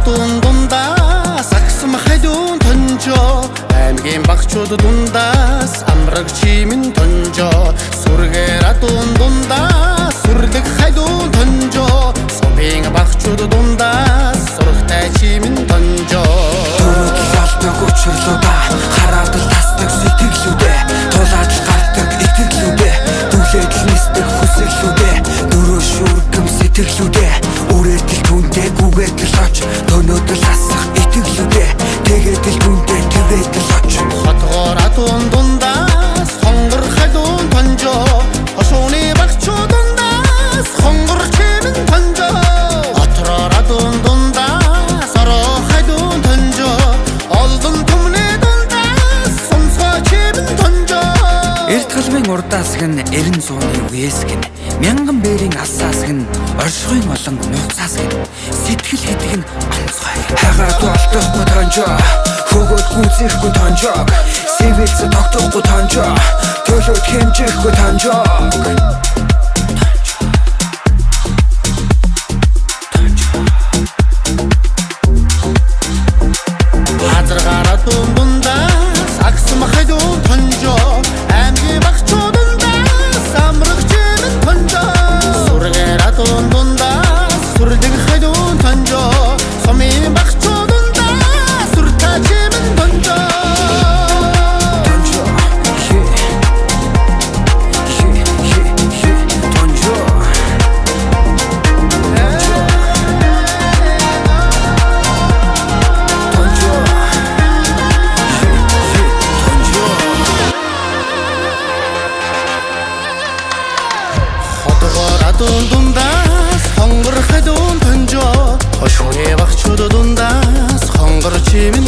Хатгааратун дундаас агсам хайдун тонжоо аймгийн багчууд дундаас амраг чимэн тонжоо сүргээратун дундаас сүрлэг хайдун тонжоо сумын багчууд дундаас сурагтай чимэн тонжоо Дөрөв учрлуудаа хараад л тасдаг сэтгэлүүдээ тулаад л гардаг итгэлүүдээ дүлээд л нисдэг хүсэлүүдээ дөрөв шүргэм сэтгэлүүдээ үрээд л түндээ гүгээд л оч төнөөд л асах итгэлүүдээ тэгээд л түндээ тэвээд л оч Хатгааратун дундаас хонгор хайдун тонжоо хошууны багчууд дундаас хонгор чимэн тонжоо Отрооратун дундаас ороо хайдун тонжоо олдон түмний дундаас сумсгой чимэн тонжоо Эрт галмын урдаас гэн эрен сууны үеэс гэн мянган бэрийн алсаас гэн оршихуйн олон нууцаас гэн сэтгэл хэдэг нь онцгой хагаад болтохгүй тонжоо хөгөөд гүзэхгүй тонжоо сэвэлц тогтохгүй тонжоо төлөөд хэмжихгүй тонжоо Хатгааратун дундаас агсам хайдун тонжоо аймгийн багчууд дундаас амраг чимэн тонжоо сүргээратун дундаас сүрлэг хайдун тонжоо сумын багчууд дундаас сүртэй чимэн тонжоо Хатгааратун дундаас хонгор хайдун тонжоо хошууны багчууд дундаас хонгор чимэн